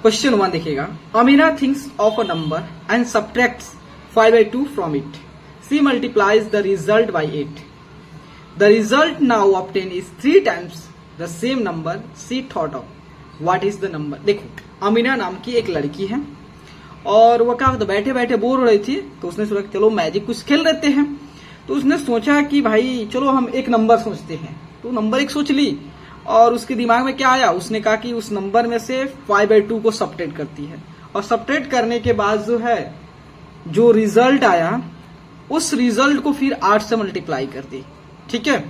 Question 1 देखिएगा। Amina thinks of a number and subtracts 5/2 from इट। She multiplies the result by 8। The result now obtain is 3 times the same number she thought of. What is the number. देखो, अमीना नाम की एक लड़की है और वो क्या होता, बैठे बैठे बोर हो रही थी तो उसने सोचा चलो मैजिक कुछ खेल लेते हैं। तो उसने सोचा कि भाई चलो हम एक नंबर सोचते हैं। तो नंबर एक सोच ली और उसके दिमाग में क्या आया, उसने कहा कि उस नंबर में से 5/2 को सब्ट्रैक्ट करती है और सब्ट्रैक्ट करने के बाद जो है जो रिजल्ट आया उस रिजल्ट को फिर 8 से मल्टीप्लाई कर दी। ठीक है,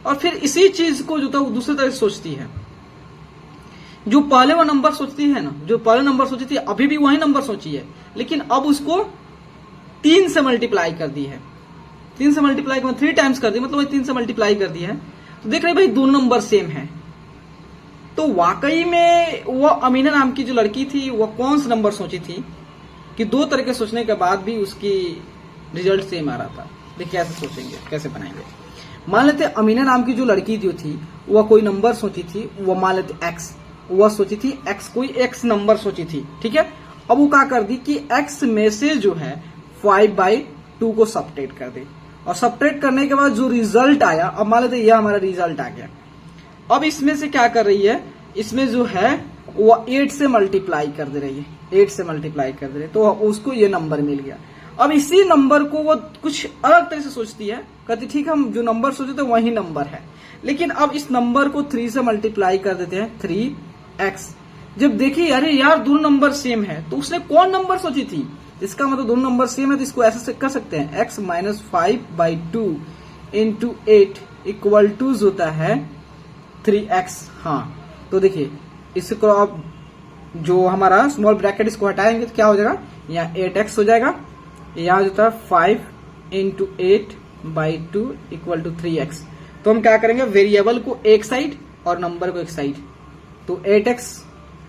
और फिर इसी चीज को जो था वो दूसरी तरह से सोचती है। जो पहले वो नंबर सोचती है ना, जो पहले नंबर सोची थी अभी भी वही नंबर सोची है, लेकिन अब उसको 3 से मल्टीप्लाई कर दी है। 3 से मल्टीप्लाई कर 3 टाइम्स कर दी, मतलब 3 से मल्टीप्लाई कर दी है। तो देख रहे भाई दोनों नंबर सेम है। तो वाकई में वो अमीना नाम की जो लड़की थी वो कौन सा नंबर सोची थी कि 2 तरह के सोचने के बाद भी उसकी रिजल्ट सेम आ रहा था। देखिए कैसे सोचेंगे, कैसे बनाएंगे। मान लेते अमीना नाम की जो लड़की जो थी वह कोई नंबर सोची थी, वो मान लेते एक्स, वह सोची थी एक्स, कोई एक्स नंबर सोची थी। ठीक है, अब वो क्या कर दी कि एक्स में से जो है 5/2 को सब्ट्रैक्ट कर दी और सब्ट्रैक्ट करने के बाद जो रिजल्ट आया, अब मान लेते यह हमारा रिजल्ट आ गया। अब इसमें से क्या कर रही है, इसमें जो है वो 8 से मल्टीप्लाई कर दे रही है, 8 से मल्टीप्लाई कर दे रही है, तो उसको ये नंबर मिल गया। अब इसी नंबर को वो कुछ अलग तरह से सोचती है, कहती ठीक हम जो नंबर सोचे थे वही नंबर है, लेकिन अब इस नंबर को 3 से मल्टीप्लाई कर देते हैं, 3x। जब देखिए अरे यार दोनों नंबर सेम है, तो उसने कौन नंबर सोची थी, इसका मतलब दोनों नंबर सेम है, तो इसको ऐसे कर सकते हैं x - 5/2 इंटू 8 इक्वल टू होता है 3x। हाँ, तो देखिए इसको आप जो हमारा स्मॉल ब्रैकेट इसको हटाएंगे तो क्या हो जाएगा, यहाँ 8x हो जाएगा, यहाँ जो था 5 इंटू 8/2 इक्वल टू 3x। तो हम क्या करेंगे, वेरिएबल को एक साइड और नंबर को एक साइड, तो 8x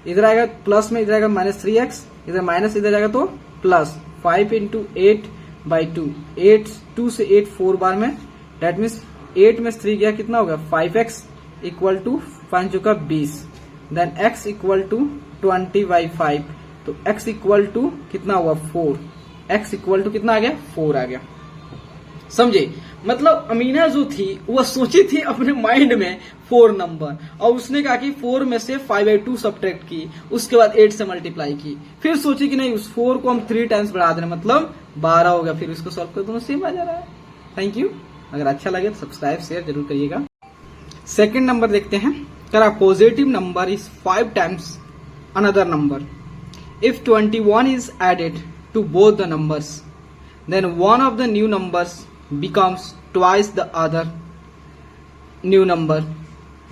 इधर आएगा प्लस में, इधर आएगा -3x, इधर माइनस, इधर जाएगा तो प्लस 5 इंटू 8/2, 8 2 से 8 4 बार में, डेट मीन्स 8 में 3 गया कितना होगा 5x इक्वल टू 5 चुका 20, देन x इक्वल टू 20/5, तो x इक्वल टू कितना हुआ 4, x इक्वल टू कितना आ गया 4 आ गया। समझे, मतलब अमीना जो थी वह सोची थी अपने माइंड में 4 नंबर और उसने कहा कि 4 में से 5/2 सब्ट्रैक्ट की, उसके बाद 8 से मल्टीप्लाई की, फिर सोची कि नहीं उस 4 को हम 3 टाइम्स बढ़ा दें, मतलब 12 हो गया, फिर इसको सॉल्व कर दोनों सेम आ जा रहा है। Thank you. अगर अच्छा लगे तो सब्सक्राइब शेयर जरूर करिएगा। सेकेंड नंबर देखते हैं। करा positive number is 5 times another number. If 21 is added to both the numbers, then one of the new numbers becomes twice the other new number.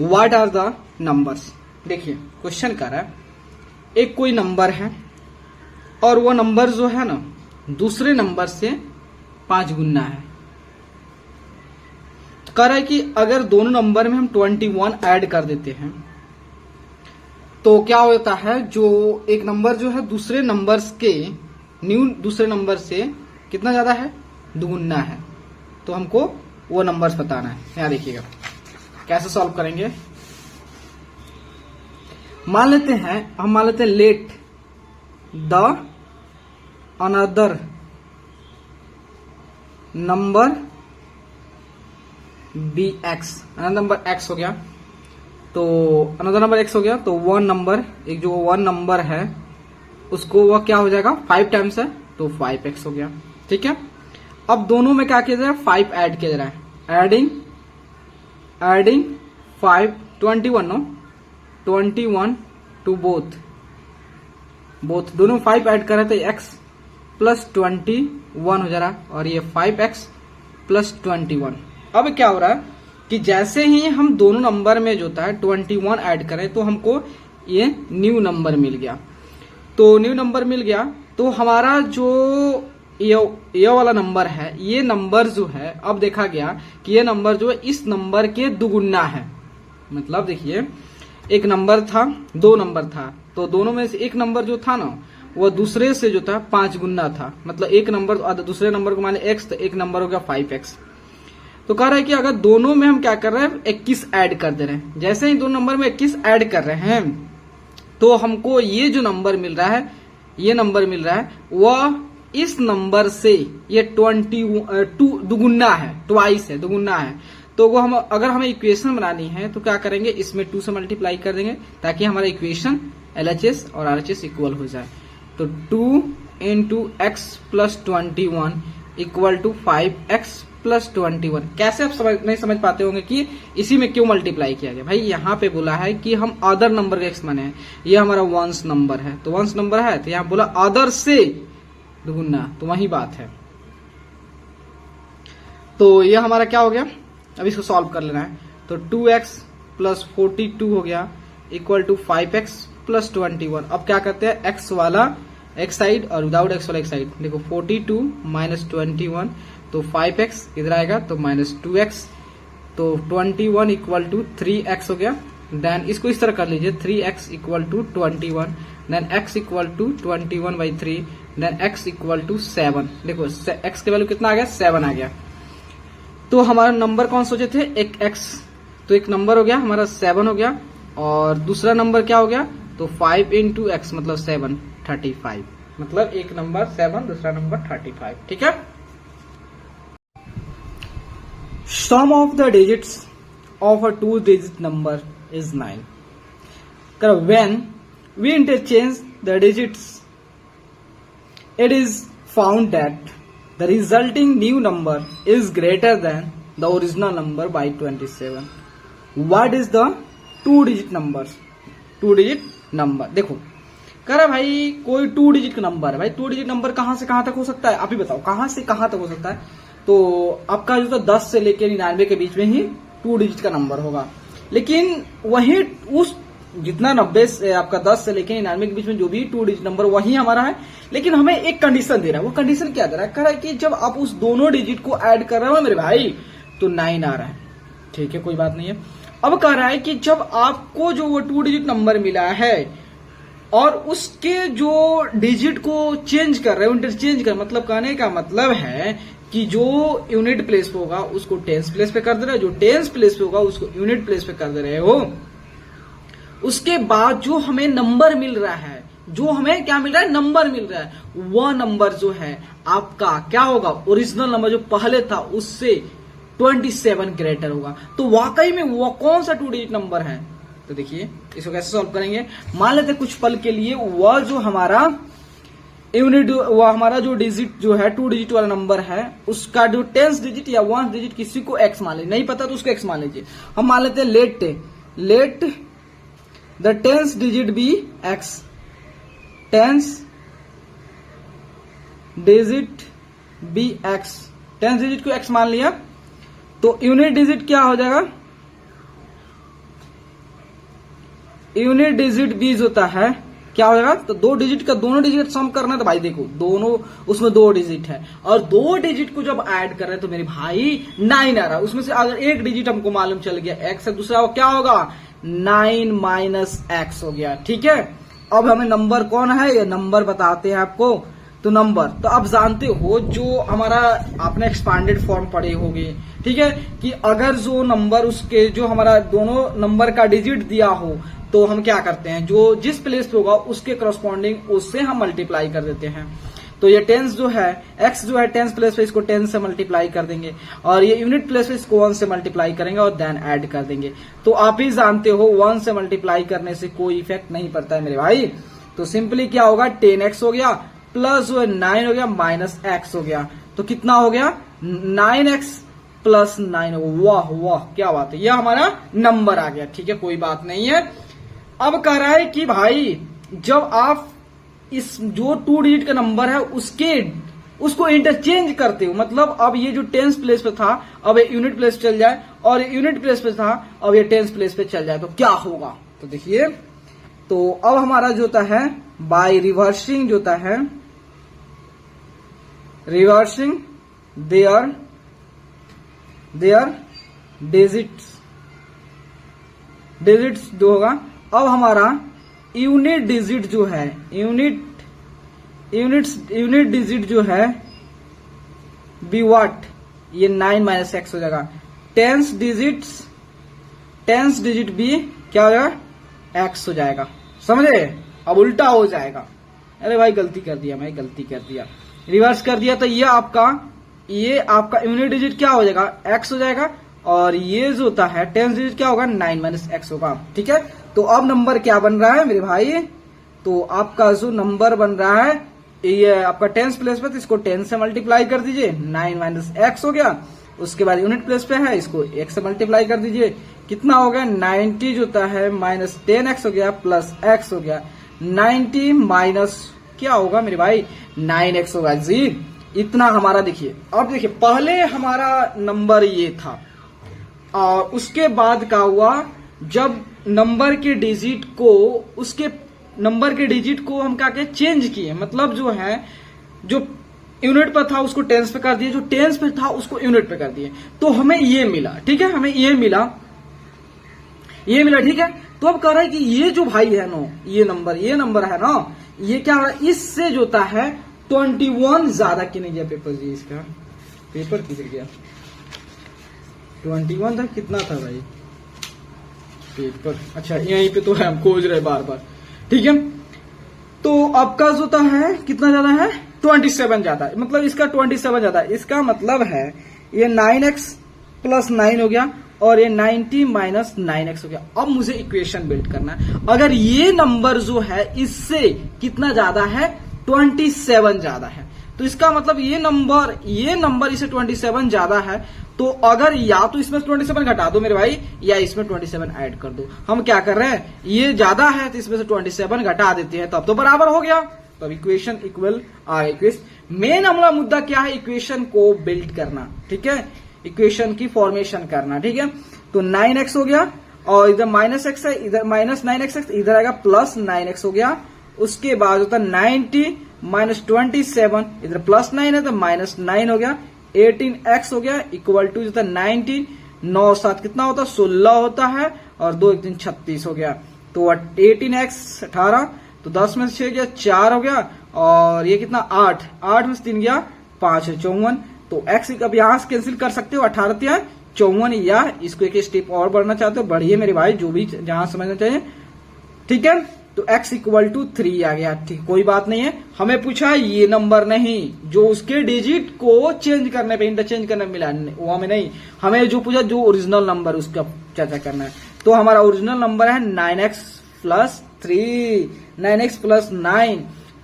What are the numbers? देखिए question कर रहा है, एक कोई number है और वो number जो है ना दूसरे नंबर से 5 गुना है। कह रहा है कि अगर दोनों नंबर में हम 21 ऐड कर देते हैं तो क्या होता है, जो एक नंबर जो है दूसरे नंबर्स के दूसरे नंबर से कितना ज्यादा है, दुगुना है। तो हमको वो नंबर्स बताना है। यहाँ देखिएगा कैसे सॉल्व करेंगे। मान लेते हैं let the another number be x. Another number x हो गया, तो अनदर नंबर एक्स हो गया, तो वन नंबर, एक जो वन नंबर है उसको वह क्या हो जाएगा 5 टाइम्स है, तो 5x हो गया। ठीक है, अब दोनों में क्या किया जाए 5 ऐड किया जा रहा है, एडिंग 5 21 टू बोथ दोनों 5 ऐड कर रहे थे, x प्लस 21 हो जा रहा और ये 5x प्लस 21। अब क्या हो रहा है कि जैसे ही हम दोनों नंबर में जो था 21 ऐड करें तो हमको ये न्यू नंबर मिल गया। तो न्यू नंबर मिल गया तो हमारा जो ये वाला नंबर है, ये नंबर जो है अब देखा गया कि ये नंबर जो है इस नंबर के दुगुना है। मतलब देखिए एक नंबर था, 2 नंबर था, तो दोनों में से एक नंबर जो था ना वो दूसरे से जो था 5 गुना था। मतलब एक नंबर दूसरे नंबर को माने x, तो एक नंबर हो गया 5x। तो कह रहा है कि अगर दोनों में हम क्या कर रहे हैं 21 ऐड कर दे रहे हैं, जैसे ही दोनों नंबर में 21 ऐड कर रहे हैं तो हमको ये जो नंबर मिल रहा है, ये नंबर मिल रहा है वह इस नंबर से ये 22 दुगुना है, ट्वाइस है, दुगुना है। तो वो हम अगर हमें इक्वेशन बनानी है तो क्या करेंगे, इसमें 2 से मल्टीप्लाई कर देंगे ताकि हमारा इक्वेशन LHS और RHS इक्वल हो जाए। तो 2 into x plus 21 equal to 5x plus 21। कैसे आप नहीं समझ पाते होंगे कि इसी में क्यों मल्टीप्लाई किया गया। भाई यहाँ पे बोला है कि हम अदर नंबर का एक्स माने हैं, ये हमारा वंस नंबर है, तो वंस नंबर है तो यहाँ बोला अदर से दुगुना, तो वही बात है। तो ये हमारा क्या हो गया, अब इसको सॉल्व कर लेना है। तो 2x प्लस 42 हो गया इक्वल टू 5x प्लस 21। अब क्या करते हैं, x वाला x साइड और विदाउट x वाला x साइड। देखो 42 माइनस 21, तो 5x इधर आएगा तो माइनस 2x, तो 21 इक्वल टू 3x हो गया। देन इसको इस तरह कर लीजिए, 3x equal to 21, then x equal to 21/3, then x equal to 7। देखो x के वैल्यू कितना आ गया, 7 आ गया। तो हमारा नंबर कौन सोचे थे, एक x, तो एक नंबर हो गया हमारा 7 हो गया, और दूसरा नंबर क्या हो गया, तो 5 इंटू एक्स मतलब 7, 35। मतलब एक नंबर 7, दूसरा नंबर 35। ठीक है। Sum of the digits of a 2 digit number is 9। When we interchange the digits it is found that the resulting new number is greater than the original number by 27. What is the 2-digit number? 2-digit number देखो कह रहा भाई कोई 2 digit का number है। भाई 2 digit number कहां से कहां तक हो सकता है, आप ही बताओ कहां से कहां तक हो सकता है। तो आपका जो 10 से लेकर 99 के बीच में ही 2 डिजिट का नंबर होगा, लेकिन वही उस जितना 90 से आपका 10 से लेकर 99 के बीच में जो भी 2 डिजिट नंबर वही हमारा है, लेकिन हमें एक कंडीशन दे रहा है। वो कंडीशन क्या दे रहा है, कह रहा है कि जब आप उस दोनों डिजिट को ऐड कर रहे हो मेरे भाई तो 9 आ रहा है। ठीक है, कोई बात नहीं है। अब कह रहा है कि जब आपको जो वो 2 डिजिट नंबर मिला है और उसके जो डिजिट को चेंज कर रहे हो, इंटरचेंज कर, मतलब कहने का मतलब है कि जो यूनिट प्लेस पे होगा उसको टेंस प्लेस पे कर दे रहे हो, जो टेंस प्लेस पे होगा उसको यूनिट प्लेस पे कर दे रहे हो। उसके बाद जो हमें नंबर मिल रहा है, जो हमें क्या मिल रहा है, नंबर मिल रहा है, वह नंबर जो है आपका क्या होगा, ओरिजिनल नंबर जो पहले था उससे 27 ग्रेटर होगा। तो वाकई में वो कौन सा 2 डिजिट नंबर है, तो देखिए इसको कैसे सॉल्व करेंगे। मान लेते कुछ पल के लिए वह जो हमारा यूनिट, वो हमारा जो डिजिट जो है 2 डिजिट वाला नंबर है उसका जो 10th डिजिट या 1st डिजिट किसी को x मान लीजिए, नहीं पता तो उसको x मान लीजिए। हम मान लेते हैं let the 10th digit be x, 10th digit be x, 10th digit को x मान लिया तो यूनिट डिजिट क्या हो जाएगा, यूनिट डिजिट बीज होता है क्या हो जाएगा, तो 2 डिजिट का दोनों डिजिट सम करना है। तो भाई देखो दोनों उसमें 2 डिजिट है और 2 डिजिट को जब ऐड कर रहे हैं तो मेरे भाई 9 आ रहा है। उसमें से अगर एक डिजिट हमको मालूम चल गया x है, दूसरा क्या होगा 9 माइनस x हो गया। ठीक है, अब हमें नंबर कौन है ये नंबर बताते हैं आपको। तो नंबर तो आप जानते हो जो हमारा आपने एक्सपांडेड फॉर्म पढ़े होंगे, ठीक है, कि अगर जो नंबर उसके जो हमारा दोनों नंबर का डिजिट दिया हो तो हम क्या करते हैं, जो जिस प्लेस पे होगा उसके करस्पॉन्डिंग उससे हम मल्टीप्लाई कर देते हैं। तो ये 10 जो है x जो है 10 प्लेस पे इसको 10 से मल्टीप्लाई कर देंगे और ये यूनिट प्लेस पे इसको 1 से मल्टीप्लाई करेंगे और देन ऐड कर देंगे। तो आप ही जानते हो 1 से मल्टीप्लाई करने से कोई इफेक्ट नहीं पड़ता है मेरे भाई। तो सिंपली क्या होगा 10x हो गया प्लस जो है 9 हो गया माइनस x हो गया, तो कितना हो गया 9x प्लस 9 हो गया। वाह वाह क्या बात है, यह हमारा नंबर आ गया। ठीक है, कोई बात नहीं है। अब कह रहा है कि भाई जब आप इस जो 2 डिजिट का नंबर है उसको इंटरचेंज करते हो, मतलब अब ये जो 10th प्लेस पे था अब ये यूनिट प्लेस पे चल जाए और यूनिट प्लेस पे था अब ये 10th प्लेस पे चल जाए तो क्या होगा। तो देखिए तो अब हमारा जो होता है बाय रिवर्सिंग जो होता है, रिवर्सिंग देयर डिजिट्स जो होगा, अब हमारा यूनिट डिजिट जो है यूनिट डिजिट जो है बी व्हाट, ये 9 माइनस x हो जाएगा। 10th डिजिट बी क्या हो जाएगा x हो जाएगा। समझे? अब उल्टा हो जाएगा। अरे भाई गलती कर दिया, मैं गलती कर दिया, रिवर्स कर दिया। तो ये आपका यूनिट डिजिट क्या हो जाएगा? x हो जाएगा, और ये जो होता है टेंस डिजिट क्या होगा? 9 माइनस एक्स होगा। ठीक है, तो अब नंबर क्या बन रहा है मेरे भाई? तो आपका जो नंबर बन रहा है ये आपका टेंस प्लेस पे, तो इसको 10 से मल्टीप्लाई कर दीजिए, 9 माइनस एक्स हो गया। उसके बाद यूनिट प्लेस पे है, इसको x से मल्टीप्लाई कर दीजिए, कितना हो गया? 90 जो होता है माइनस 10x हो गया प्लस x हो गया, 90 माइनस क्या होगा मेरे भाई? 9x होगा जी। इतना हमारा देखिए। अब देखिए पहले हमारा नंबर ये था, और उसके बाद क्या हुआ? जब नंबर के डिजिट को हम क्या के चेंज किए, मतलब जो है जो यूनिट पर था उसको टेंस पे कर दिए, जो टेंस पे था उसको यूनिट पे कर दिए, तो हमें ये मिला। ठीक है, हमें ये मिला। ठीक है, तो अब कह रहा है कि ये जो भाई है ना, ये नंबर है ना, ये क्या हो रहा है? इससे जो होता है 21 ज्यादा क्यों गया पेपर जी? इसका पेपर किधर गया? 21 था, कितना था भाई पेपर? अच्छा यहीं पे तो है, हम खोज रहे बार बार। ठीक है, तो आपका जो होता है कितना ज्यादा है? 27 ज्यादा है, मतलब इसका 27 ज्यादा है। इसका मतलब है ये 9x प्लस 9 हो गया, और ये 90 माइनस 9x हो गया। अब मुझे इक्वेशन बिल्ड करना है। अगर ये नंबर जो है इससे कितना ज्यादा है? 27 ज्यादा है, तो इसका मतलब ये नंबर इसे 27 ज्यादा है। तो अगर या तो इसमें 27 घटा दो मेरे भाई, या इसमें 27 ऐड कर दो। हम क्या कर रहे हैं? ये ज्यादा है तो इसमें से 27 घटा देते हैं, तब तो बराबर हो गया। तब इक्वेशन इक्वल आ इक्वेशन। मेन हमारा मुद्दा क्या है? इक्वेशन को बिल्ड करना। ठीक है, इक्वेशन की फॉर्मेशन करना। ठीक है, तो 9x हो गया, और इधर माइनस एक्स है, इधर माइनस 9x, इधर आएगा प्लस 9x हो गया। उसके बाद होता 90 माइनस 27, इधर प्लस 9 है तो माइनस 9 हो गया, 18x हो गया इक्वल टू जो था 19, 9 7 कितना होता है? 16 होता है, और 2 1 3 36 हो गया। तो 18x 18, तो 10 में से 6 गया 4 हो गया, और ये कितना? 8 में से 3 गया 5 है 54। तो x अब यहां से कैंसिल कर सकते हो, 18 54, या इसको एक स्टेप और बढ़ना चाहते हो बढ़िए मेरे भाई, जो भी जहां समझना चाहिए। ठीक है, तो x इक्वल टू 3 आ गया। ठीक, कोई बात नहीं है। हमें पूछा ये नंबर नहीं, जो उसके डिजिट को चेंज करने पे, इंटरचेंज करने पे मिला, वो हमें नहीं। हमें जो पूछा जो ओरिजिनल नंबर उसका चर्चा करना है। तो हमारा ओरिजिनल नंबर है 9x प्लस 3, 9x प्लस 9,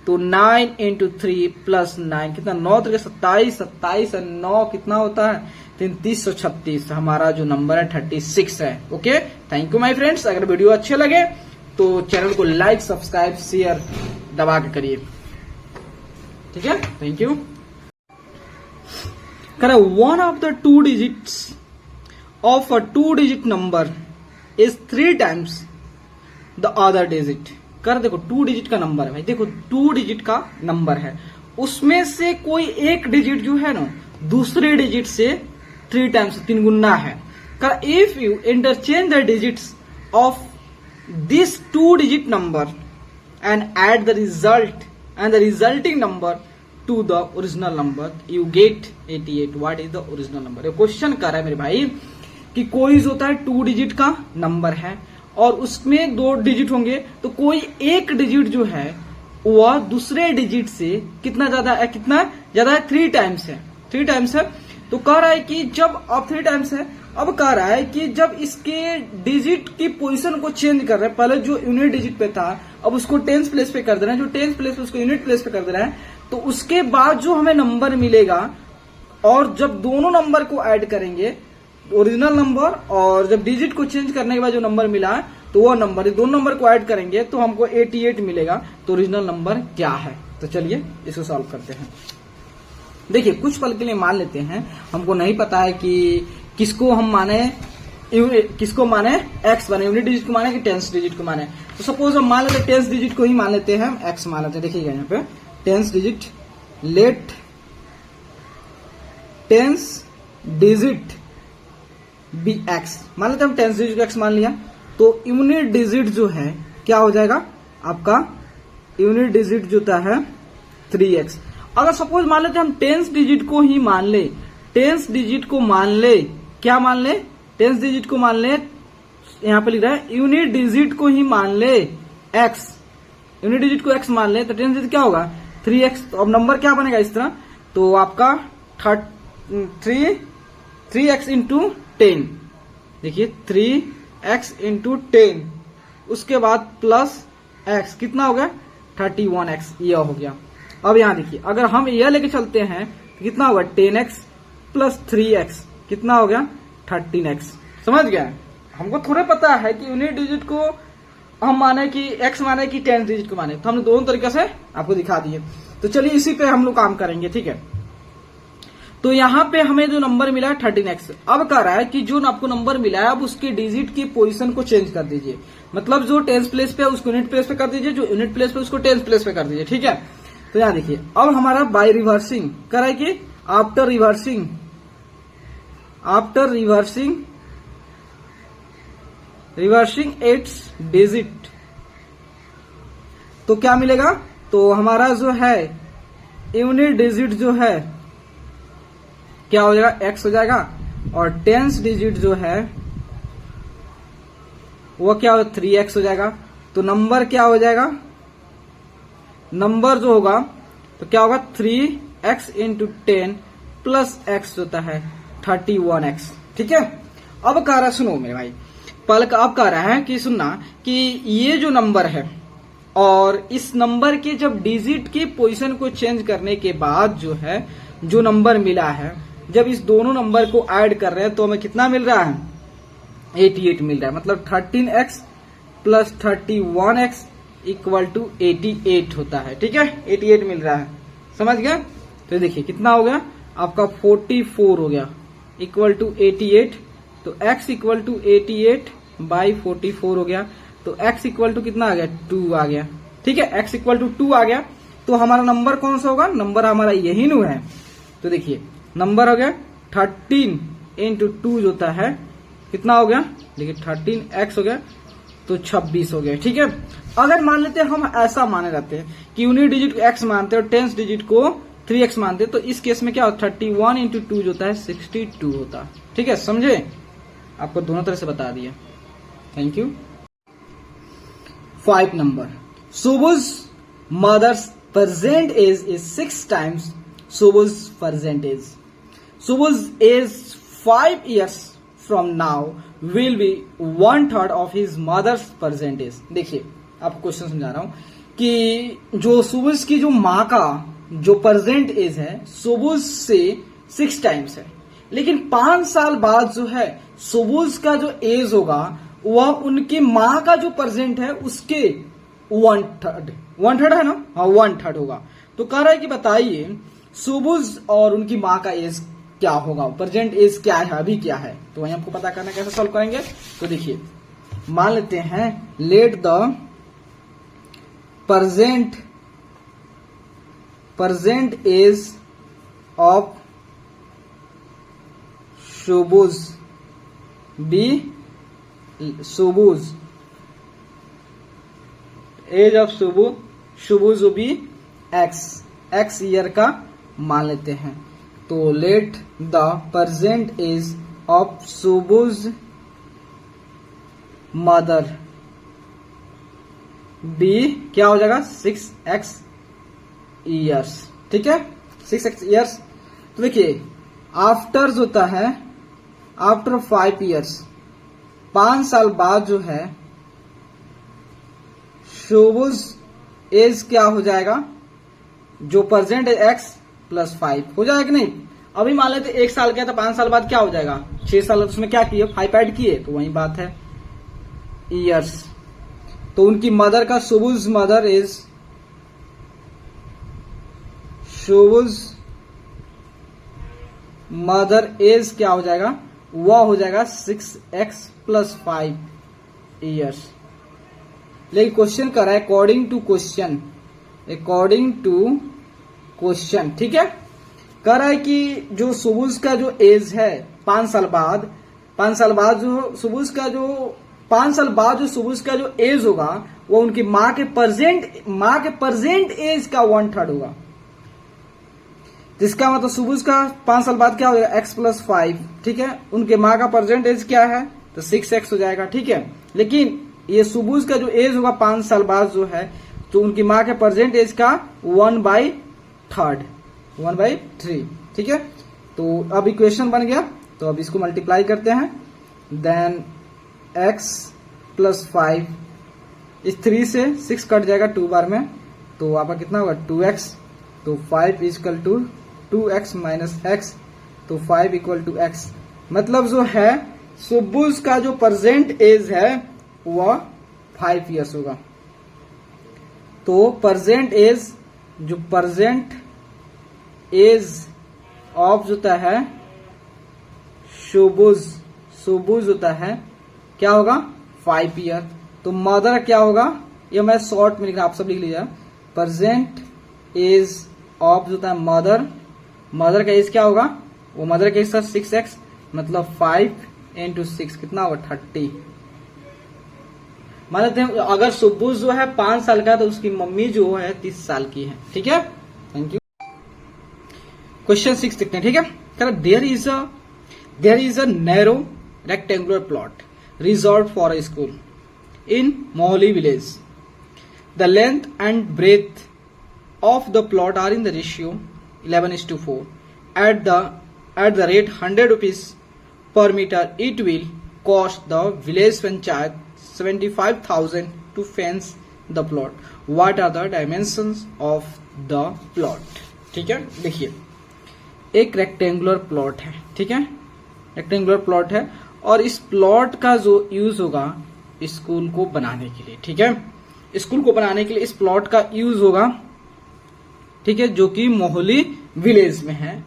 तो 9 इंटू 3 प्लस 9 कितना? 9 3 27, 27 और 9 कितना होता है? 3336। हमारा जो नंबर है 36 है। Okay, thank you my friends. अगर वीडियो अच्छे लगे तो चैनल को लाइक सब्सक्राइब शेयर दबा के करिए। ठीक है, thank you. One of the 2 digits of a 2 digit number is 3 times the other digit. देखो 2 डिजिट का नंबर है भाई, देखो 2 डिजिट का नंबर है, उसमें से कोई एक डिजिट जो है ना दूसरे डिजिट से 3 टाइम्स 3 गुना है। If you interchange the digits of this 2 digit number and add the result and the resulting number to the original number, you get 88. what is the original number? ये question कर रहा है मेरे भाई कि कोई जो होता है 2 डिजिट का नंबर है और उसमें 2 डिजिट होंगे, तो कोई एक डिजिट जो है वह दूसरे डिजिट से कितना ज्यादा है? 3 टाइम्स है। 3 टाइम्स है। तो कह रहा है कि जब अब 3 टाइम्स है, अब कह रहा है कि जब इसके डिजिट की पोजीशन को चेंज कर रहे हैं, पहले जो यूनिट डिजिट पे था अब उसको टेंस प्लेस पे कर दे रहे हैं, जो टेंस प्लेस पे उसको यूनिट प्लेस पे कर दे रहे हैं, तो उसके बाद जो हमें नंबर मिलेगा, और जब दोनों नंबर को ऐड करेंगे ओरिजिनल नंबर और जब डिजिट को चेंज करने के बाद जो नंबर मिला है, तो वो नंबर, दोनों नंबर को ऐड करेंगे तो हमको 88 मिलेगा। तो ओरिजिनल नंबर क्या है? तो चलिए इसको सॉल्व करते हैं। देखिए कुछ पल के लिए मान लेते हैं, हमको नहीं पता है कि किसको हम माने, किसको माने x माने, यूनिट डिजिट को माने कि टेंस डिजिट को माने। तो सपोज हम मान लेते हैं टेंस डिजिट को ही मान लेते हैं, हम x मान लेते हैं। देखिएगा यहाँ पे tens digit, let tens digit be x मान लेते हैं हम, टेंस डिजिट को x मान लिया। तो यूनिट डिजिट जो है क्या हो जाएगा आपका? यूनिट डिजिट जो होता है 3x। अगर सपोज मान लेते हम टेंस डिजिट को ही मान ले, टेंस डिजिट को मान ले, क्या मान ले? टेंस डिजिट को मान ले, यहां पे लिख रहा है यूनिट डिजिट को ही मान ले, एक्स, यूनिट डिजिट को एक्स मान ले तो टेंस डिजिट क्या होगा 3x। तो अब नंबर क्या बनेगा इस तरह, तो आपका 3x इंटू 10, देखिए 3x इंटू 10, उसके बाद प्लस x, कितना हो गया 31x, यह हो गया। अब यहां देखिए अगर हम यह लेके चलते हैं तो कितना होगा 10x प्लस 3x, कितना हो गया 13x। समझ गया, हमको थोड़ा पता है कि यूनिट डिजिट को हम माने कि x माने कि टेंस डिजिट को माने, तो हमने दोनों तरीके से आपको दिखा दिए। तो चलिए इसी पे हम लोग काम करेंगे, ठीक है। तो यहाँ पे हमें जो नंबर मिला है 13x, अब कह रहा है कि जो आपको नंबर मिला है अब उसके डिजिट की पोजीशन को चेंज कर दीजिए, मतलब जो टेंस प्लेस पे है उसको यूनिट प्लेस पे कर दीजिए, जो यूनिट प्लेस पे उसको टेंस प्लेस पे कर दीजिए, ठीक है। तो यहाँ देखिए अब हमारा बाय रिवर्सिंग कह रहा है कि आफ्टर रिवर्सिंग इट्स डिजिट, तो क्या मिलेगा, तो हमारा जो है यूनिट डिजिट जो है क्या हो जाएगा x हो जाएगा, और टेंस डिजिट जो है वो क्या हो 3x हो जाएगा। तो नंबर क्या हो जाएगा, नंबर जो होगा तो क्या होगा 3x इंटू 10 प्लस x होता है 31x, ठीक है। अब कह रहा सुनो मेरे भाई, पहले अब कह रहा है कि सुनना कि ये जो नंबर है और इस नंबर के जब डिजिट की पोजीशन को चेंज करने के बाद जो है जो नंबर मिला है, जब इस दोनों नंबर को ऐड कर रहे हैं तो हमें कितना मिल रहा है 88 मिल रहा है, मतलब 13x plus 31x equal to 88 होता है, ठीक है। 88 मिल रहा है, समझ गए। तो देखिए कितना हो गया आपका 44 हो गया इक्वल टू 88, तो x इक्वल टू 88 बाई 44 हो गया, तो x इक्वल टू कितना आ गया 2 आ गया, ठीक है। x इक्वल टू 2 आ गया, तो हमारा नंबर कौन सा होगा, नंबर हमारा यही नु है। तो देखिए नंबर हो गया 13 इंटू 2 जो होता है कितना हो गया, देखिए 13x हो गया तो 26 हो गया, ठीक है। अगर मान लेते हैं हम ऐसा माने रहते हैं कि यूनिट डिजिट को x मानते हैं और टेंस डिजिट को 3x मानते हैं, तो इस केस में क्या होता है 31 इंटू 2 जो होता है 62 होता है, ठीक है। समझे, आपको दोनों तरह से बता दिया, thank you. 5 number, Subhu's mother's present age is 6 times Subhu's present age. Subhu's age 5 years from now will be 1/3 of his mother's present age. देखिए आपको क्वेश्चन समझा रहा हूं कि जो सुबुज की जो माँ का जो प्रेजेंट एज है सुबुज से 6 टाइम्स है, लेकिन 5 साल बाद जो है सुबुज का जो एज होगा वह उनकी माँ का जो प्रेजेंट है उसके 1/3 है ना, हाँ 1/3 होगा। तो कह रहा है कि बताइए सुबुज और उनकी माँ का एज क्या होगा, प्रेजेंट एज क्या है, अभी क्या है। तो वही हमको पता करना, कैसे सॉल्व करेंगे। तो देखिए मान लेते हैं let the present age of Sabuj be Sabuj age of Sabuj be x year का मान लेते हैं। तो let the present age of Sabuj mother be क्या हो जाएगा 6x ईयर्स, ठीक है 6x ईयर्स। तो देखिए आफ्टर जो होता है आफ्टर 5 ईयर्स 5 साल बाद जो है सुबुज एज क्या हो जाएगा, जो प्रेजेंट है x प्लस 5 हो जाएगा कि नहीं। अभी मान लेते 1 साल का है तो 5 साल बाद क्या हो जाएगा 6 साल, उसमें क्या किए 5 ऐड किए, तो वही बात है ईयर्स। तो उनकी मदर का सुबुज मदर इज सुबुज मदर एज क्या हो जाएगा, वह हो जाएगा 6x प्लस 5 ईयर्स। लेकिन क्वेश्चन कर रहा है अकॉर्डिंग टू क्वेश्चन, ठीक है। कह रहा है कि जो सुबुज का जो एज है 5 साल बाद जो सुबुज का जो 5 साल बाद जो सुबुज का जो एज होगा वो उनकी माँ के प्रेजेंट एज का 1/3 होगा, जिसका मतलब सुबुज का 5 साल बाद क्या हो जाएगा x प्लस 5, ठीक है। उनके माँ का प्रेजेंट एज क्या है तो 6x हो जाएगा, ठीक है। लेकिन ये सुबुज का जो एज होगा 5 साल बाद जो है, तो उनकी माँ के प्रेजेंट एज का 1/3, ठीक है। तो अब इक्वेशन बन गया, तो अब इसको मल्टीप्लाई करते हैं। देन x + 5, इस 3 से 6 कट जाएगा 2 बार में, तो आपका कितना होगा 2x। तो 5 = 2x - x, तो 5 = x। मतलब जो है सुबुज का जो प्रेजेंट एज है वह 5 इयर्स होगा। तो प्रेजेंट एज ऑफ होता है सुबुज होता है क्या होगा 5 ईयर। तो मदर क्या होगा, ये मैं शॉर्ट में लिख रहा, आप सब लिख लीजिए। प्रेजेंट एज ऑफ होता है मदर का एज क्या होगा, वो मदर का एज था 6x, मतलब 5 × 6 कितना होगा 30। मान लेते हैं अगर सुबुज जो है 5 साल का है, तो उसकी मम्मी जो है 30 साल की है, ठीक है। Thank you. क्वेश्चन 6 देखते हैं, ठीक है। There is a narrow rectangular plot reserved for a school in Mohali village. The length and breadth of the plot are in the ratio 11:4. At the rate 100 rupees per meter, it will cost the village panchayat 75,000 to fence the plot. What are the dimensions of the plot? ठीक है, देखिए एक rectangular plot है, ठीक है, rectangular plot है, और इस प्लॉट का जो यूज होगा स्कूल को बनाने के लिए, ठीक है, स्कूल को बनाने के लिए इस प्लॉट का यूज होगा, ठीक है, जो कि मोहली विलेज में है।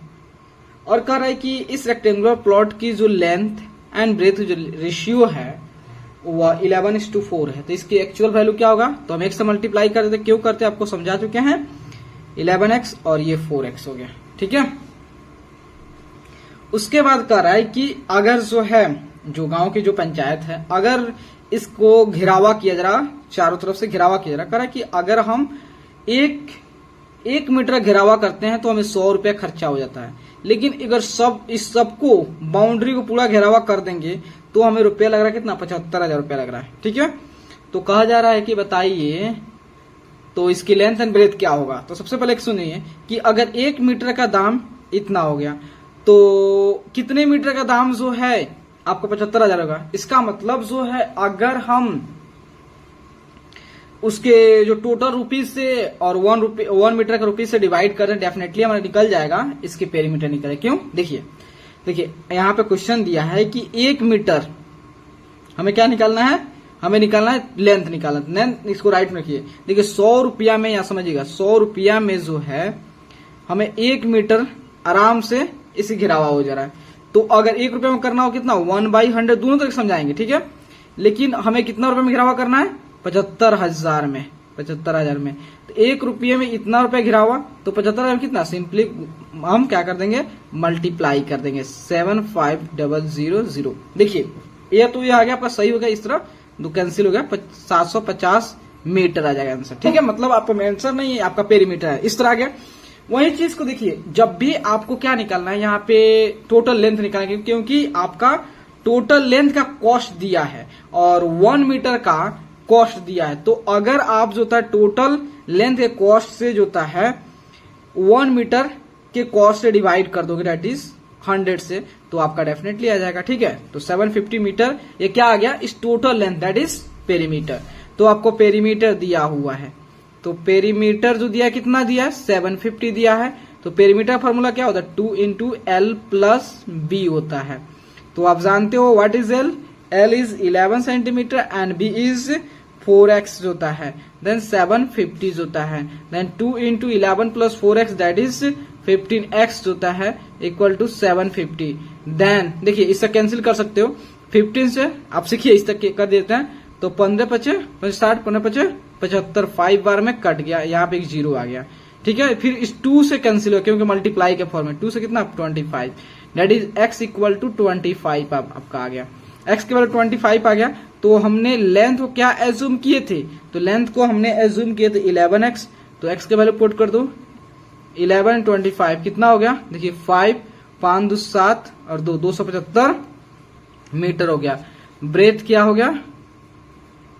और कह रहा है कि इस रेक्टेंगुलर प्लॉट की जो लेंथ एंड ब्रेथ जो रेशियो है वह 11:4 है। तो इसकी एक्चुअल वैल्यू क्या होगा, तो हम x से मल्टीप्लाई कर देते, क्यों करते हैं आपको समझा चुके हैं, 11x और ये 4x हो गया, ठीक है। उसके बाद कह रहा है कि अगर जो है जो गांव की जो पंचायत है, अगर इसको घिरावा किया जा रहा, चारों तरफ से घिरावा किया जा रहा, कह रहा है कि अगर हम एक मीटर घिरावा करते हैं तो हमें 100 रुपया खर्चा हो जाता है, लेकिन अगर इस सबको बाउंड्री को पूरा घेरावा कर देंगे तो हमें रुपया लग रहा है कितना, 75,000 रुपया लग रहा है, ठीक है। तो कहा जा रहा है कि बताइए तो इसकी लेंथ एंड ब्रेथ क्या होगा। तो सबसे पहले सुनिए कि अगर 1 मीटर का दाम इतना हो गया, तो कितने मीटर का दाम जो है आपको 75,000 होगा। इसका मतलब जो है अगर हम उसके जो टोटल रुपीज से और 1 मीटर का रुपीज से डिवाइड करें, डेफिनेटली हमारा निकल जाएगा, इसके पेरीमीटर निकले। क्यों, देखिए यहाँ पे क्वेश्चन दिया है कि 1 मीटर हमें क्या निकालना है, हमें निकालना है लेंथ निकालना, लेंथ इसको राइट में रखिए। देखिए 100 रुपया में, यहाँ समझिएगा 100 रुपया में जो है हमें 1 मीटर आराम से इसे घिरावा हो जा रहा है। तो अगर 1 रुपये में करना हो कितना, 1/100, दोनों तरफ समझाएंगे, ठीक है। लेकिन हमें कितना रुपए में घिरावा करना है, 75,000 में, 75,000 में। तो 1 रुपये में इतना रुपया घिरावा, तो 75,000 में कितना, सिंपली हम क्या कर देंगे, मल्टीप्लाई कर देंगे 75,000। देखिए ये तो ये आ गया आपका सही हो गया, इस तरह दो कैंसिल हो गया, 750 मीटर आ जाएगा आंसर, ठीक है। मतलब आपका आंसर नहीं है, आपका पेरीमीटर है, इस तरह आ गया। वही चीज को देखिए, जब भी आपको क्या निकालना है, यहाँ पे टोटल लेंथ निकालना है, क्योंकि आपका टोटल लेंथ का कॉस्ट दिया है और 1 मीटर का कॉस्ट दिया है। तो अगर आप जो होता है टोटल लेंथ के कॉस्ट से जो होता है 1 मीटर के कॉस्ट से डिवाइड कर दोगे, दैट इज 100 से, तो आपका डेफिनेटली आ जाएगा, ठीक है। तो 750 मीटर ये क्या आ गया, इस total length, that is perimeter. तो आपको पेरीमीटर दिया हुआ है, तो पेरीमीटर जो दिया है कितना दिया है, 750 दिया है। तो पेरीमीटर फॉर्मूला क्या होता है, 2 × L + B होता है। तो आप जानते हो what is L, L is 11 centimetre and B is 4x होता है, देन 750 होता है, then 2 × 11 + 4x that is 15x होता है, इक्वल टू 750। देन देखिए इससे कैंसिल कर सकते हो, 15 से आप सीखिए, इस तक कर देते हैं, तो 15×5 = 60, 15×5 = 75, 5 बार में कट गया, यहाँ पे एक 0 आ गया, ठीक है। फिर इस 2 से कैंसिल हो, क्योंकि मल्टीप्लाई के फॉर्म में 2 से कितना 25, दैट इज x = 25 आपका आ गया, x के वैल्यू 25 आ गया। तो हमने लेंथ को क्या एज्यूम किए थे, तो लेंथ को हमने एज्यूम किए थे 11x, तो x के वैल्यू पुट कर दो, 11 × 25 कितना हो गया, देखिए 5, 5 × 2 = 7 और 2 275 मीटर हो गया। ब्रेथ क्या हो गया,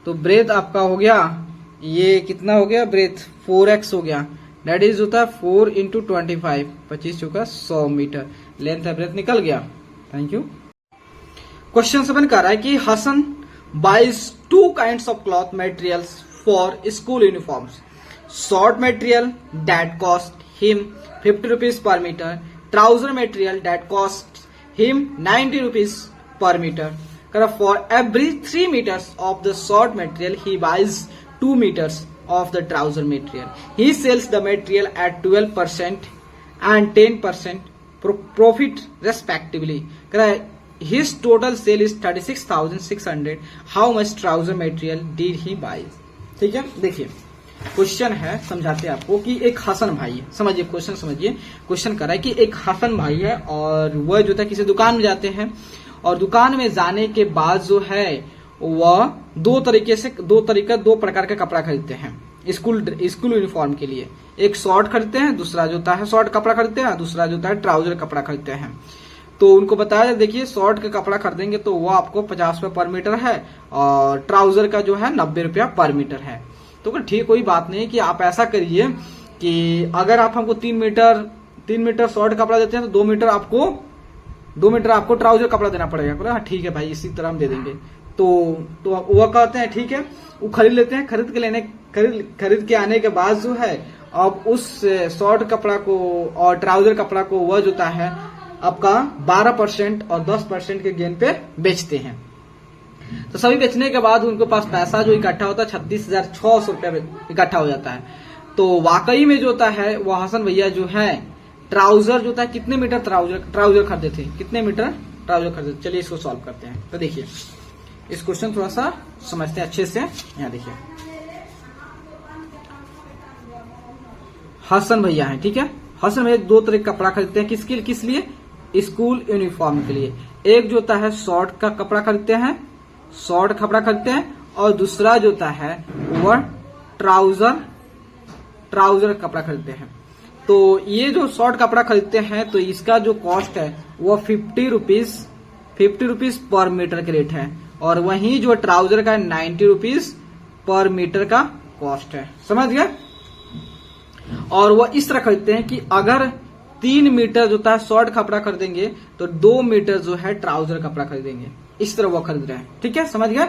तो ब्रेथ आपका हो गया, ये कितना हो गया ब्रेथ 4x हो गया, दैट इज होता है 4 इंटू 25, 25 चौका 100 मीटर लेंथ है, ब्रेथ निकल गया। Thank you. क्वेश्चन 7 कह रहा है कि Hasan buys 2 kinds of cloth materials for school uniforms, shirt material that cost him 50 rupees per metre, trouser material that cost him 90 rupees per metre. For every 3 meters of the short material, he buys 2 meters of the trouser material. He sells the material at 12% and 10% profit respectively. His total sale is 36,600. How much trouser material did he buy? ठीक है, देखिए question है, समझाते हैं आपको कि एक हसन भाई है, समझिए क्वेश्चन समझिए। क्वेश्चन कर रहा है कि एक हसन भाई है और वह जो था किसी दुकान में जाते हैं और दुकान में जाने के बाद जो है वह दो प्रकार का कपड़ा खरीदते हैं स्कूल यूनिफॉर्म के लिए। एक शॉर्ट खरीदते हैं, दूसरा जो है शॉर्ट कपड़ा खरीदते हैं, दूसरा जो है ट्राउजर कपड़ा खरीदते हैं। तो उनको बताया, देखिए शॉर्ट का कपड़ा खरीदेंगे तो वो आपको 50 रुपए पर मीटर है और ट्राउजर का जो है 90 रुपया पर मीटर है। तो ठीक, कोई बात नहीं कि आप ऐसा करिए कि अगर आप हमको 3 मीटर शॉर्ट कपड़ा देते हैं तो 2 मीटर आपको ट्राउजर कपड़ा देना पड़ेगा। बोला हाँ ठीक है भाई, इसी तरह हम दे देंगे। तो वो कहते हैं ठीक है, वो खरीद लेते हैं। खरीद के आने के बाद जो है अब उस शॉर्ट कपड़ा को और ट्राउजर कपड़ा को वह जो है आपका 12% और 10% के गेन पे बेचते हैं। तो सभी बेचने के बाद उनके पास पैसा जो इकट्ठा होता है 36,600 रुपया इकट्ठा हो जाता है। तो वाकई में जो होता है वो हसन भैया जो है ट्राउजर जो होता है कितने मीटर ट्राउजर खरीदे थे, कितने मीटर ट्राउजर खरीदे। चलिए इसको सॉल्व करते हैं। तो देखिए इस क्वेश्चन थोड़ा सा समझते हैं अच्छे से। यहाँ देखिए हसन भैया है, ठीक है। हसन भैया 2 तरह का कपड़ा खरीदते हैं, किस लिए, स्कूल यूनिफॉर्म के लिए। एक जो होता है शॉर्ट का कपड़ा खरीदते हैं, शॉर्ट कपड़ा खरीदते हैं, और दूसरा जो होता है वह ट्राउजर कपड़ा खरीदते हैं। तो ये जो शॉर्ट कपड़ा खरीदते हैं तो इसका जो कॉस्ट है वो 50 रुपीज पर मीटर के रेट है, और वहीं जो ट्राउजर का 90 रुपीज पर मीटर का कॉस्ट है। समझ गए। और वो इस तरह खरीदते हैं कि अगर 3 मीटर जो था शॉर्ट कपड़ा खरीदेंगे तो 2 मीटर जो है ट्राउजर कपड़ा खरीदेंगे। इस तरह वो खरीद रहे हैं, ठीक है, समझ गए।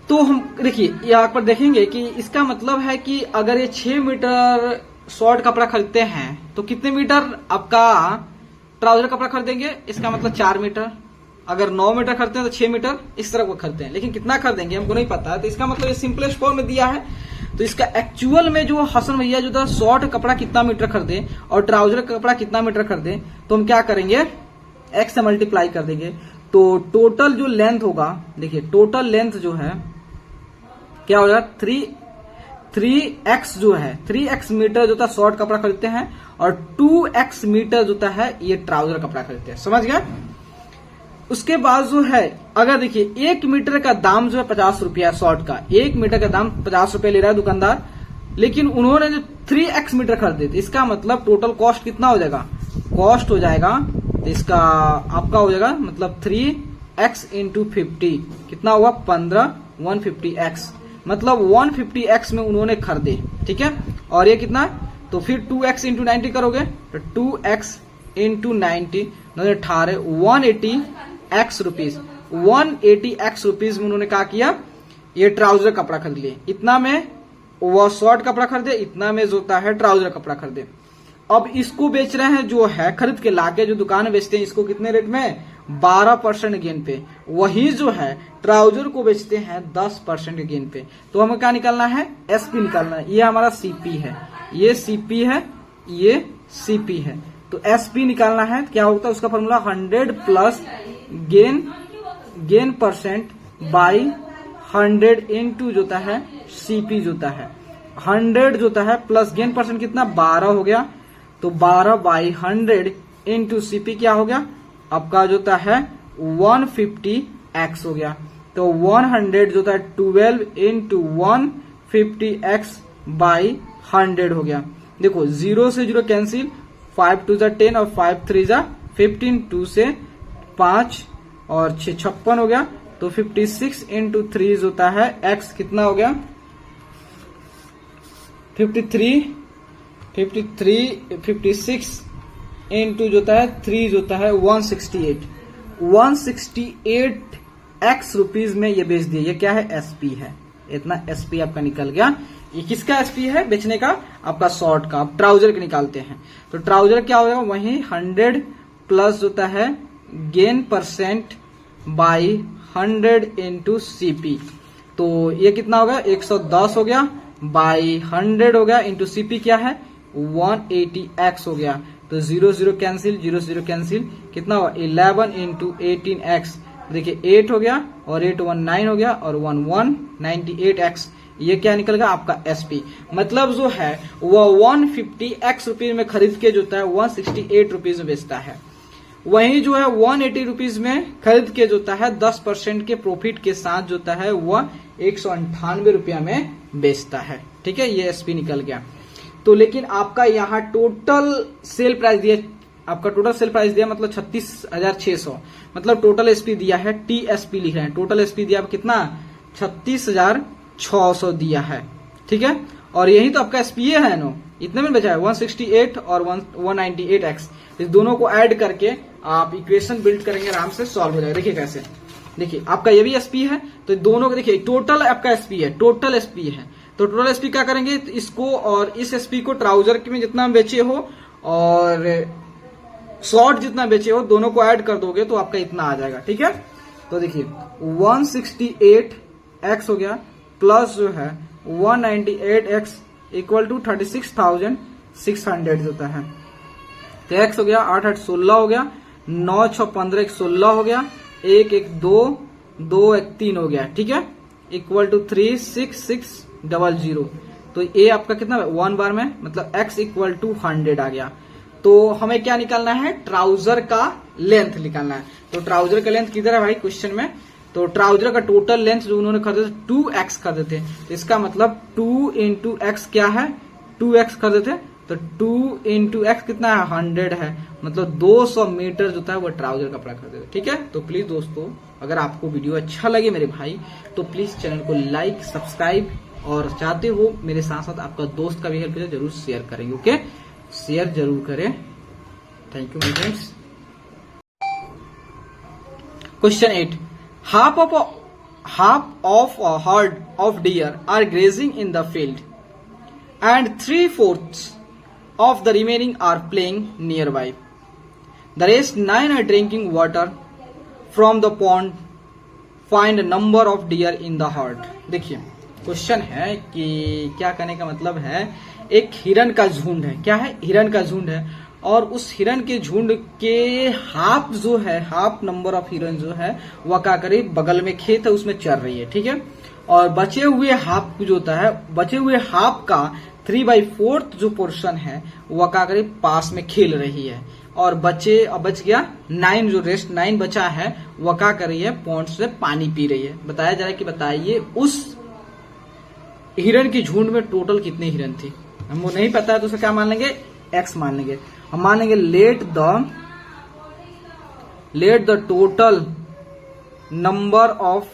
तो हम देखिए यहाँ पर देखेंगे कि इसका मतलब है कि अगर ये 6 मीटर शॉर्ट कपड़ा खरीदते हैं तो कितने मीटर आपका ट्राउजर कपड़ा खरीदेंगे, इसका मतलब 4 मीटर। अगर 9 मीटर खरीदते हैं तो 6 मीटर, इस तरह वो खरीदते हैं। लेकिन कितना खरीदेंगे हमको नहीं पता है, तो इसका मतलब ये सिंपलेस्ट फॉर्म में दिया है। तो इसका एक्चुअल में जो हसन भैया जो था शॉर्ट कपड़ा कितना मीटर खरीदे और ट्राउजर कपड़ा कितना मीटर खरीदे, तो हम क्या करेंगे, x से मल्टीप्लाई कर देंगे। तो टोटल जो लेंथ होगा, देखिए टोटल लेंथ जो है क्या हो जाएगा 3x जो है 3x मीटर जो था शॉर्ट कपड़ा खरीदते हैं और 2x मीटर जो है ये ट्राउजर कपड़ा खरीदते हैं। समझ गए। उसके बाद जो है अगर देखिए 1 मीटर का दाम जो है 50 रुपया, शॉर्ट का 1 मीटर का दाम 50 रुपया ले रहा है दुकानदार, लेकिन उन्होंने जो 3x मीटर खरीदे थे, इसका मतलब टोटल कॉस्ट कितना हो जाएगा, कॉस्ट हो जाएगा तो इसका आपका हो जाएगा मतलब 3x इंटू 50 कितना हुआ 15, 150x, मतलब 150x में उन्होंने खरीदे, ठीक है। और ये कितना, तो फिर 2x इंटू 90 करोगे तो 2x into 90 18 180x rupees, 180x rupees में उन्होंने क्या किया, ये ट्राउजर कपड़ा खरीद लिए। इतना में वो शॉर्ट कपड़ा खरीदे, इतना में जो होता है ट्राउजर कपड़ा खरीदे। अब इसको बेच रहे हैं जो है खरीद के लाके जो दुकान में बेचते हैं इसको कितने रेट में, 12% गेन पे। वही जो है ट्राउजर को बेचते हैं 10% गेन पे। तो हमें क्या निकालना है, एसपी निकालना है। ये हमारा सीपी है, ये सीपी है, ये सीपी है। तो एसपी निकालना है, क्या होता है उसका formula 100 plus gain percent by 100 into जोता है सीपी जोता है 100 जोता है प्लस गेन परसेंट कितना 12 हो गया, तो 12 बाई 100 इंटू सीपी क्या हो गया आपका जोता है 150x हो गया। तो 100 जोता है 12 इंटू 150x बाई 100 हो गया। देखो 0 से 0 कैंसिल, 5 2 10 और 5 3 15, 2 से 5 और 6 56 हो गया। तो 56 इंटू 3 होता है x कितना हो गया 56 इंटू जो होता है 3 जो होता है 168 एक्स रुपीज में ये बेच दिया। ये क्या है एसपी है, इतना एसपी आपका निकल गया। ये किसका एसपी है बेचने का, आपका शॉर्ट का। आप ट्राउजर के निकालते हैं तो ट्राउजर क्या होगा वही 100 प्लस होता है gain percent by 100 into CP. तो ये कितना होगा 110 हो गया बाई 100 हो गया इंटू सीपी क्या है 180x हो गया। तो 0 कैंसिल 0 कैंसिल कितना हुआ 11 इंटू 18x। देखिए 8 हो गया और 8 1 9 हो गया और 1 1 98x। ये क्या निकल गया आपका एसपी। मतलब जो है वह 150x रुपीज में खरीद के जो होता है 168 रुपीज में बेचता है। वही जो है 180 रुपीज में खरीद के जो होता है 10% के प्रॉफिट के साथ जो होता है वह 198 रुपया में बेचता है। ठीक है, ये एसपी निकल गया। तो लेकिन आपका यहाँ टोटल सेल प्राइस दिया, आपका टोटल सेल प्राइस दिया मतलब 36,600, मतलब टोटल एसपी दिया है, टीएसपी लिख रहे हैं, टोटल एसपी दिया कितना 36,600 दिया है। ठीक है, और यही तो आपका एसपीए है नो, इतने में बचा है 168 और 198x। इस दोनों को ऐड करके आप इक्वेशन बिल्ड करेंगे, आराम से सॉल्व हो जाएगा। देखिए कैसे, देखिए आपका ये भी एसपी है तो दोनों को देखिए टोटल आपका एसपी है, टोटल एसपी है। तो टोटल एसपी क्या करेंगे, इसको और इस एसपी को ट्राउजर में जितना बेचे हो और शॉर्ट जितना बेचे हो दोनों को ऐड कर दोगे तो आपका इतना आ जाएगा। ठीक है, तो देखिए 168x हो गया प्लस जो है 198x इक्वल टू 36,600 होता है। तो x हो गया 8 8 16 हो गया, 9 6 15 16 हो गया, 1 1 2 2 1 3 हो गया। ठीक है, इक्वल टू 36600। तो ये आपका कितना 1 बार में मतलब x इक्वल टू 100 आ गया। तो हमें क्या निकालना है, ट्राउजर का लेंथ निकालना है। तो ट्राउजर का लेंथ किधर है भाई क्वेश्चन में, तो ट्राउजर का टोटल लेंथ जो उन्होंने कर देते 2x कर देते, तो इसका मतलब 2 इंटू एक्स क्या है 2x कर देते, तो 2 इंटू एक्स कितना है 100 है, मतलब 200 मीटर जो था वो ट्राउजर कपड़ा कर देते। ठीक है, तो प्लीज दोस्तों अगर आपको वीडियो अच्छा लगे मेरे भाई तो प्लीज चैनल को लाइक सब्सक्राइब और चाहते हो मेरे साथ साथ आपका दोस्त का भी हेल्प जरूर शेयर करेंगे। ओके, शेयर जरूर करें। Thank you my friends. Question 8, half of a herd of deer are grazing in the field and 3/4 of the remaining are playing nearby. The rest 9 are drinking water from the pond. Find a number of deer in the herd. देखिए question है कि क्या करने का मतलब है, एक हिरन का झुंड है, क्या है हिरन का झुंड है, और उस हिरन के झुंड के हाफ जो है, हाफ नंबर ऑफ हिरन जो है वह क्या करे बगल में खेत है उसमें चर रही है। ठीक है, और बचे हुए हाफ जो होता है, बचे हुए हाफ का 3/4 जो पोर्शन है वह क्या करे पास में खेल रही है, और बच गया 9 जो रेस्ट 9 बचा है वह क्या कर रही है पॉन्ड से पानी पी रही है। बताया जा रहा है कि बताइए उस हिरन की झुंड में टोटल कितने हिरन थे, हमको नहीं पता है तो उसे क्या मान लेंगे x मान लेंगे। हम मान लेंगे let the total number of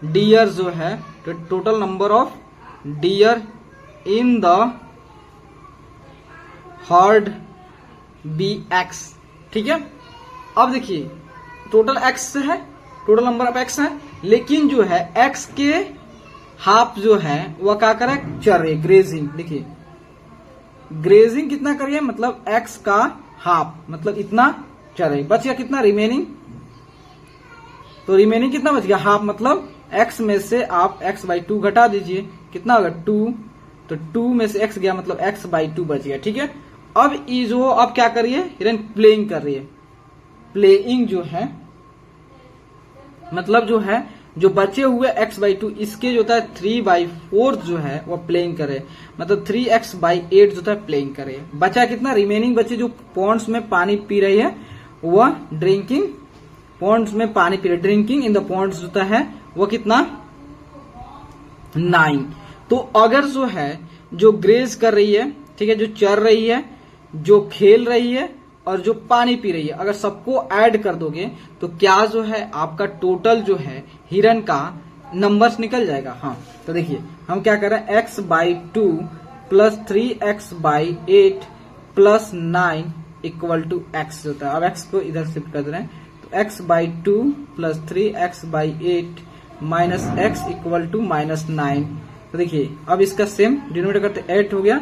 deer जो है, total number of deer in the herd be x। ठीक है, अब देखिए टोटल x है, टोटल नंबर ऑफ x है, लेकिन जो है x के हाफ जो है वह क्या करे चर रही ग्रेजिंग। देखिए ग्रेजिंग कितना करिए मतलब x का हाफ मतलब इतना चल रही, बच गया कितना रिमेनिंग, तो रिमेनिंग कितना बच गया हाफ, मतलब x में से आप x/2 घटा दीजिए कितना होगा 2, तो 2 में से x गया मतलब x/2 बच गया। ठीक है, अब ये जो अब क्या करिए हिरन प्लेइंग कर रही है, प्लेइंग जो है मतलब जो है जो बचे हुए x/2 इसके जो होता है 3/4 जो है वो प्लेइंग करे, मतलब 3x/8 जो था प्लेइंग करे। बचा कितना रिमेनिंग बचे जो पॉन्ड्स में पानी पी रही है वह ड्रिंकिंग, पॉन्ड्स में पानी पी रही है, ड्रिंकिंग इन द पॉन्ड्स जो है वो कितना 9। तो अगर जो है जो ग्रेज कर रही है, ठीक है, जो चर रही है, जो खेल रही है और जो पानी पी रही है, अगर सबको ऐड कर दोगे तो क्या जो है आपका टोटल जो है हिरन का नंबर्स निकल जाएगा। हाँ, तो देखिए हम क्या कर रहे हैं, x/2 plus 3x/8 plus 9 equal to x होता है। अब x को इधर शिफ्ट कर दे रहे हैं, तो x/2 plus 3x/8 minus x equal to -9। तो देखिए अब इसका सेम डिनोमिनेटर करते 8 हो गया,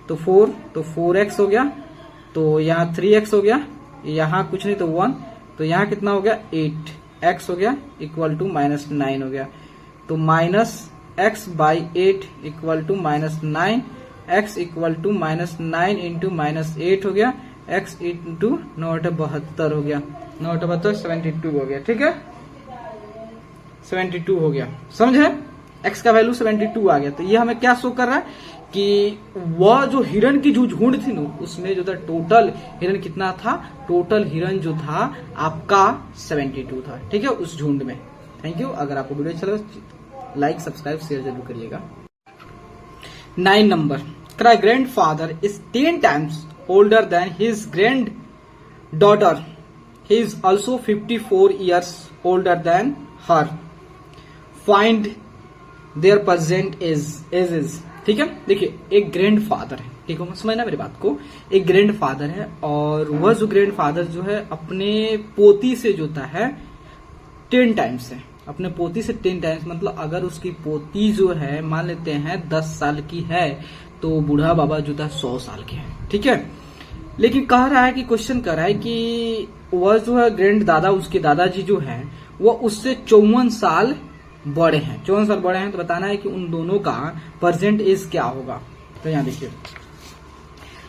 तो 4, तो 4x हो गया, तो यहाँ 3x हो गया, यहाँ कुछ नहीं तो 1, तो यहाँ कितना हो गया 8x हो गया इक्वल टू -9 हो गया। तो -x/8 equal to -9, x equal to -9 into -8 हो गया, x इंटू 9/72 हो गया, 9/72 72 हो गया। ठीक है, 72 हो गया, समझे। x का वैल्यू 72 आ गया। तो ये हमें क्या शो कर रहा है कि वह जो हिरन की जो झुंड थी ना, उसमें जो था टोटल हिरन कितना था, टोटल हिरन जो था आपका 72 था। ठीक है, उस झुंड में। Thank you. अगर आपको वीडियो अच्छा लगा लाइक सब्सक्राइब शेयर जरूर करिएगा। 9 number, cry grandfather is 10 times older than his grand daughter, he is also 54 years older than her, find there present ages. ठीक है, देखिए एक ग्रैंडफादर है, ठीक है, समझना मेरी बात को। एक ग्रैंडफादर है और वह जो ग्रैंडफादर जो है अपने पोती से जोता है 10 टाइम्स है, अपने पोती से 10 टाइम्स। मतलब अगर उसकी पोती जो है मान लेते हैं 10 साल की है, तो बूढ़ा बाबा जो था 100 साल के हैं। ठीक है, लेकिन कह रहा है कि क्वेश्चन कर रहा है कि वह जो है ग्रैंड दादा, उसके दादाजी जो है वह उससे 54 साल बड़े हैं। 54 साल बड़े हैं, तो बताना है कि उन दोनों का प्रेजेंट एज क्या होगा। तो यहाँ देखिए,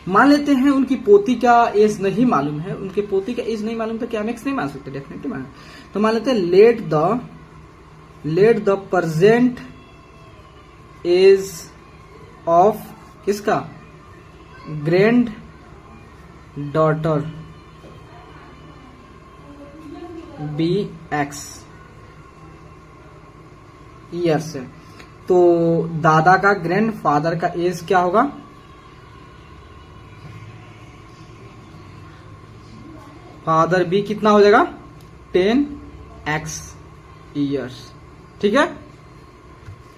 मान लेते हैं उनकी पोती का एज नहीं मालूम है, उनके पोती का एज नहीं मालूम, तो क्या हम एक्स नहीं मान सकते, डेफिनेटली मान। तो मान लेते हैं let the present age of किसका, granddaughter be x years है। तो दादा का ग्रैंडफादर का एज क्या होगा, फादर भी कितना हो जाएगा 10x ईयर्स। ठीक है,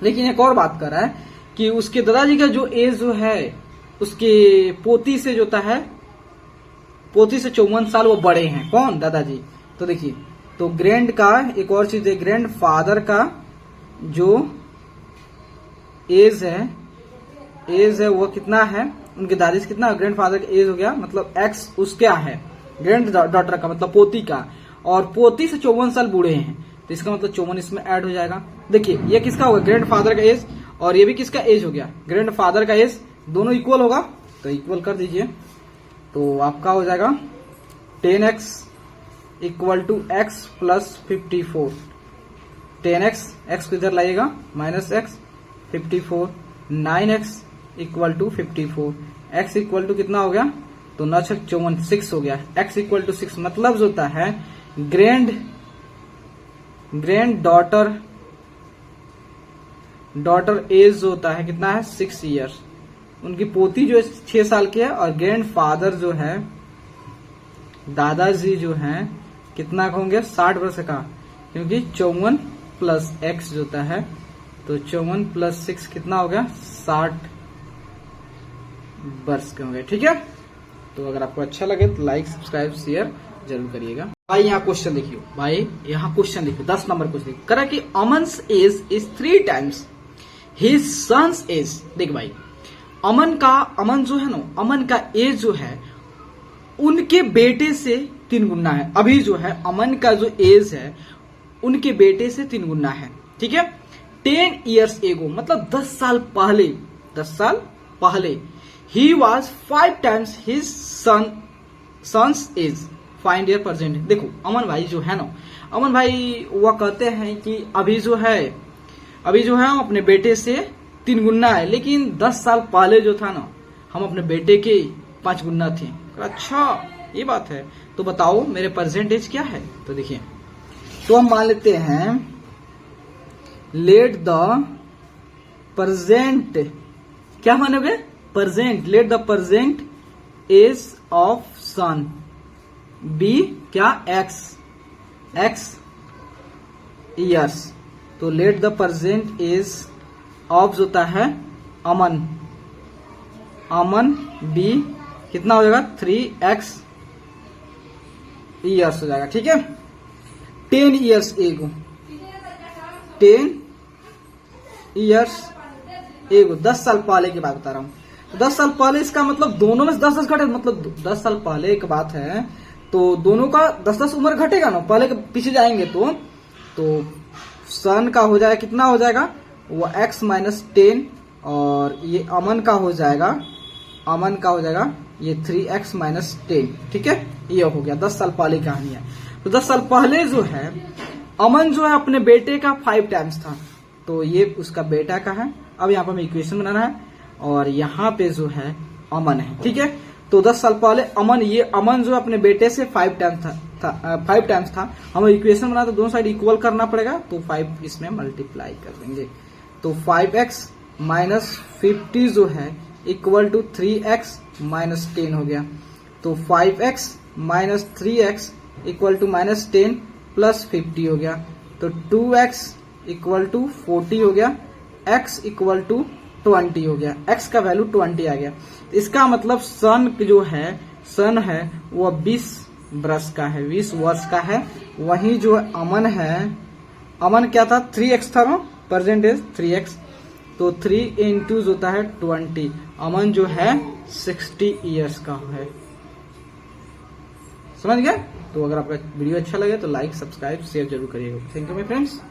लेकिन एक और बात कर रहा है कि उसके दादाजी का जो एज जो है उसके पोती से जो है, पोती से 54 साल वो बड़े हैं। कौन, दादाजी। तो देखिए, तो ग्रैंड का एक और चीज है, ग्रैंड फादर का जो एज है वो कितना है, उनके दादी से कितना, ग्रैंडफादर का एज हो गया, मतलब एक्स उसका है, ग्रैंड डॉटर का मतलब पोती का, और पोती से 54 साल बूढ़े हैं, तो इसका मतलब 54 इसमें ऐड हो जाएगा। देखिए ये किसका होगा, ग्रैंडफादर का एज, और ये भी किसका एज हो गया, ग्रैंडफादर का एज, दोनों इक्वल होगा, तो इक्वल कर दीजिए। तो आपका हो जाएगा 10x equal to x plus 54, 10x, x को इधर लाइएगा, minus x 54, 9x equal to 54, x equal to कितना हो गया, तो 9 6 54 6 हो गया, x इक्वल टू 6, मतलब जो होता है ग्रैंड डॉटर एज जो होता है कितना है 6 ईयर्स, उनकी पोती जो 6 साल की है, और ग्रैंड फादर जो है, दादाजी जो है कितना होंगे 60 वर्ष का, क्योंकि 54 प्लस x जो होता है, तो 54 प्लस 6 कितना हो गया 60 वर्ष के होंगे। ठीक है, तो अगर आपको अच्छा लगे तो लाइक सब्सक्राइब शेयर जरूर करिएगा। भाई यहाँ क्वेश्चन देखिए, 10 नंबर क्वेश्चन देखिए, करा कि Aman's age is 3 times his son's age. देख भाई, अमन जो है ना, अमन का एज जो है उनके बेटे से 3 गुना है। अभी जो है अमन का जो एज है उनके बेटे से 3 गुना है। ठीक है, 10 years एगो, मतलब 10 साल पहले ही was 5 times his son's age, find year present. देखो अमन भाई जो है ना, अमन भाई वह कहते हैं कि अभी जो है अपने बेटे से 3 गुना है, लेकिन 10 साल पहले जो था ना, हम अपने बेटे के 5 गुना थे। अच्छा ये बात है, तो बताओ मेरे परसेंटेज क्या है। तो देखिए, तो हम मान लेते हैं लेट द प्रेजेंट, क्या मानोगे present, let the present age of son be क्या एक्स ईयर्स। तो let the present age of होता है अमन बी कितना हो जाएगा 3x ईयर्स हो जाएगा। ठीक है 10 ईयर्स एगो 10 ईयर्स एगो 10 साल पहले की बात बता रहा हूं। तो 10 साल पहले इसका मतलब दोनों में 10-10 घटे, मतलब 10 साल पहले एक बात है तो दोनों का 10-10 उम्र घटेगा ना, पहले के पीछे जाएंगे तो सन का हो जाएगा कितना हो जाएगा वो x माइनस 10 और ये अमन का हो जाएगा ये 3x माइनस 10। ठीक है ये हो गया 10 साल पहले की कहानी है। तो 10 साल पहले जो है अमन जो है अपने बेटे का 5 टाइम्स था, तो ये उसका बेटा का है। अब यहाँ पर हमें इक्वेशन बनाना है और यहाँ पे जो है अमन है। ठीक है तो 10 साल पहले अमन जो अपने बेटे से 5 टाइम्स था। हमें इक्वेशन बना तो दोनों साइड इक्वल करना पड़ेगा, तो 5 इसमें मल्टीप्लाई कर देंगे। तो 5x माइनस 50 जो है इक्वल टू 3x माइनस 10 हो गया। तो 5x minus 3x equal to minus 10 plus 50 हो गया। तो 2x इक्वल टू 40 हो गया, x इक्वल टू 20 हो गया, x का वैल्यू 20 आ गया। इसका मतलब सन है वो 20 वर्ष का है। वही जो अमन है, अमन क्या था 3x था ना, प्रेजेंट इज 3x, तो 3 इंटू होता है 20। अमन जो है 60 ईयर्स का है। समझ गया। तो अगर आपका वीडियो अच्छा लगे तो लाइक सब्सक्राइब शेयर जरूर करिएगा। Thank you my friends.